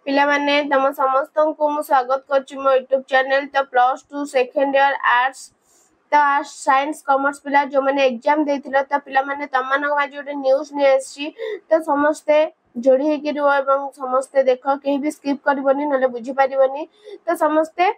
पिला माने तम समस्त को मु स्वागत करछु मो YouTube चैनल तो +2 सेकंड ईयर आर्ट्स तो आर्ट्स साइंस कॉमर्स पिला जो माने एग्जाम देथिलो तो पिला माने तमन माजे जोटे न्यूज़ ने आसी तो समस्ते जोड़ी हे कि रुओ एवं समस्ते देखो केही भी स्किप करबनी नले बुझी पारिबनी तो समस्ते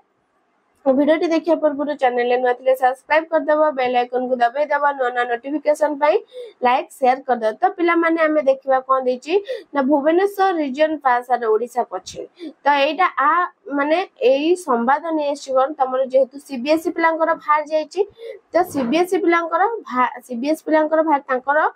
वीडियो देखिया पूर्व चैनल नुआथिले सब्सक्राइब कर दबो बेल आइकन को दबाई दबो नोना नोटिफिकेशन पाई लाइक शेयर कर दो तो पिला माने हमें देखिबा कोन देची ना भुवनेश्वर रीजन पास आर ओडिसा पछे तो एटा आ माने एई संवाद ने सिगन तमर जेहेतु सीबीएसई पिलांकर भार जाईची तो सीबीएसई पिलांकर सीबीएसई पिलांकर भार तांकर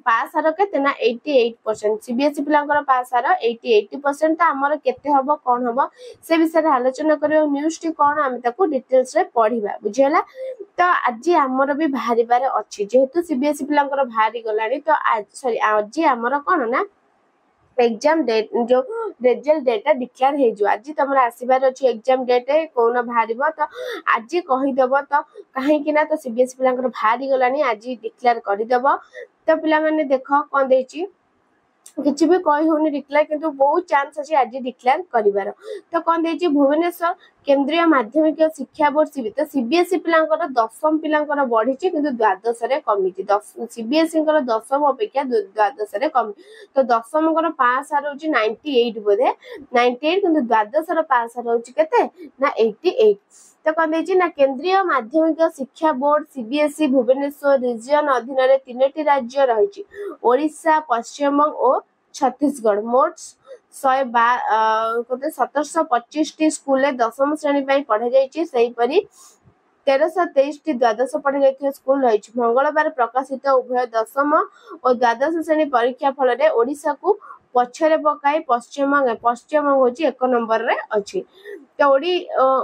पास आर केते ना 88% सीबीएसई पिलांकर पास आर 80% तो हमर केते हबो कोन हबो से विषय रे आलोचना करियो न्यूज़ टी कोन हम ताको डिटेल्स रे पढिबा बुझियला तो आज हमर भी भारिबारे अछि जेहेतु सीबीएसई पिलांकर भारी गलानी तो आज सॉरी आज हमर कोन ना एग्जाम डेट जो रिजल्ट डेटा डिक्लेयर हे जो आज तमर आसीबार अछि एग्जाम डेट कोन भारिबो तो आज कहि देबो तो काहे कि ना तो सीबीएसई पिलांकर भारी गलानी आज डिक्लेयर करि देबो तो पिला माने देखो कोन देछि किछि भी कहि होनी डिक्लेयर किंतु बहुत चांस अछि आज डिक्लेयर करिवार तो कोन देछि भुवनेश्वर केंद्रीय माध्यमिक शिक्षा बोर्ड तो सीबीएसई पिलांकर दशम पिलांकर बढ़िछि किंतु द्वादश रे कमिछि सीबीएसई कर दशम अपेक्षा द्वादश रे कम तो दशम कर पास आर होछि 98 बोधे 98 किंतु द्वादश रे पास आर होछि केते ना 88 तो कोन देछि ना केंद्रीय माध्यमिक शिक्षा बोर्ड सीबीएसई भुवनेश्वर रीजन अधीन रे तीनटी राज्य रहिछि ओडिशा पश्चिम बंग और छत्तीसगढ़ मोट 1725 टी स्कूल दशम श्रेणी पढ़ा जाइए सही परी 1323 टी द्वादश पढ़ा जाइए स्कूल रही मंगलवार प्रकाशित उभय दशम और द्वादश श्रेणी परीक्षा फल रे ओडिशा को पछरे पकाई पश्चिम बंग होची 1 नंबर रे अछि तो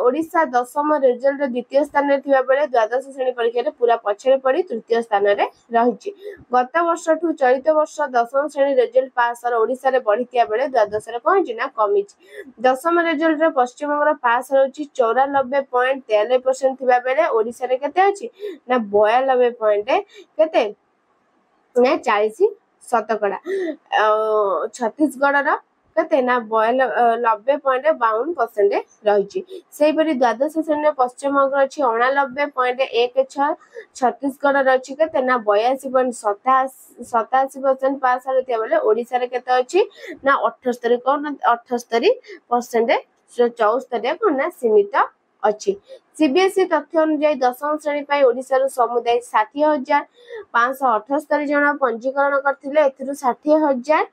ओडिशा दशम रिजल्ट द्वितीय स्थान रे थिबा बेले द्वादश श्रेणी परीक्षा रे पूरा पछरे पड़ी तृतीय स्थान रे रहिछि गत वर्ष ठु चलित वर्ष दशम श्रेणी रिजल्ट पास आर ओडिशा रे बढ़ितिया बेले द्वादश रे पहुंची ना कमिछि दशम रिजल्ट रे पश्चिम बंग रो पास होछि 94.43% थिबा बेले ओडिशा रे केते अछि ना 92 केते ना 40 शतकड़ा छत्तीसगढ़ रा कते ना 90.52% रहिछि सेहि परि द्वादश श्रेणी पश्चिम बंग अछि 89.16 छत्तीसगढ़ रा अछि कते ना 82.87% पास आरतिया बेले ओडिसा रे केते अछि ना 78 कोन 78% 74 कोन ना सीमित अछि सीबीएसई तथ्य अनुसार दशम श्रेणी पाई ओडिसा रो समुदाय 60,578 जन पंजीकरण करथिले एथिरु 60,000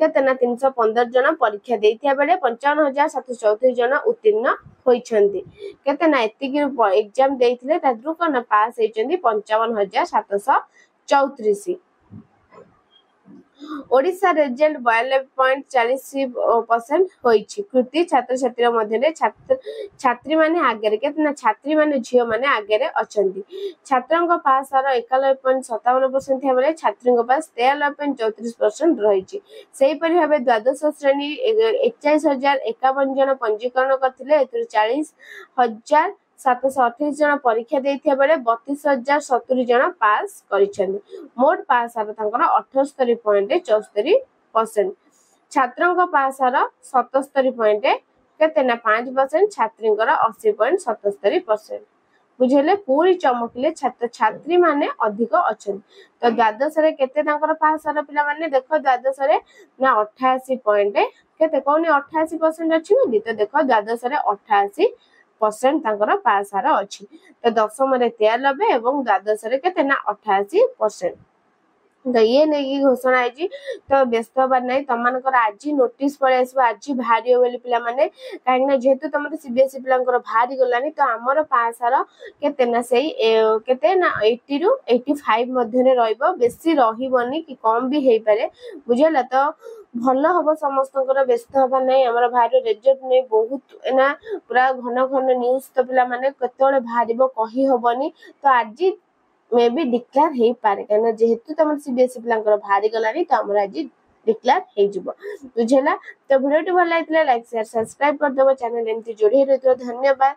केते ना 315 जन परीक्षा देथिया बेले 55,734 जन उत्तीर्ण होइछन्ती केते ना एति कि एग्जाम देथिले ताद्रु कोन पास हेचन्ती 55,734 ओडिसा रिजल्ट 92.40% होइछि कृति छात्र छात्री मध्ये छात्री माने आगे केते ना छात्री माने झियो माने आगे अछन्ती छात्रंक पास आर 91.57% थे बेले छात्रींक पास 43.34% रहिछि सेहि परि भाबे द्वादश श्रेणी 41,051 जन पंजीकरण करथिले एतु 40,728 जन परीक्षा देथिया बेले 32,070 जन पास करिछन्ती मोट पास आर तांकर 78.74% छात्रंक पास आर 77 केते ना 5% छात्रींकर 80.77% बुझले पूरी चमकले छात्र छात्री माने अधिक अछन तो द्वादश रे केते तांकर पास आर पिला माने देखो द्वादश रे ना 88 पॉइंट केते कोनी 88% अछि बोली तो देखो द्वादश रे 88% तांकर पास आर अछि तो दशम रे 93 एवं द्वादश रे केते ना 88% तो ये नहीं घोषणा है तो व्यस्त हबार नहीं तमनकर आज नोटिस पळे आसबो आज भारी बोली पिला माने काहे ना जेहेतु तमर सीबीएसई पिलांकर भारी गलानी तो हमर पास आर केते ना सेही केते ना 80 रु 85 मध्य रे रहइबो बेसी रहिबोनी कि कम भी हेई पारे बुझला तो भलो हबो समस्तकर व्यस्त हबा नहीं हमर भारी रिजल्ट नहीं बहुत ना पूरा घन घन न्यूज़ तो पिला माने केतोले भारीबो कहि हबोनी तो आज मे बी डिक्लेयर हे पारे काना जेहेतु तमर सीबीएसई पिलांकर भारी गलानी तो हमर आज डिक्लेयर हे जिवो बुझला तो वीडियो भल लागितले लाइक शेयर सब्सक्राइब कर देबो चैनल एमती जोड़ी रहतो धन्यवाद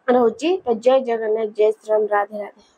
रहउची तो जय जगन्नाथ जय श्री राम राधे राधे।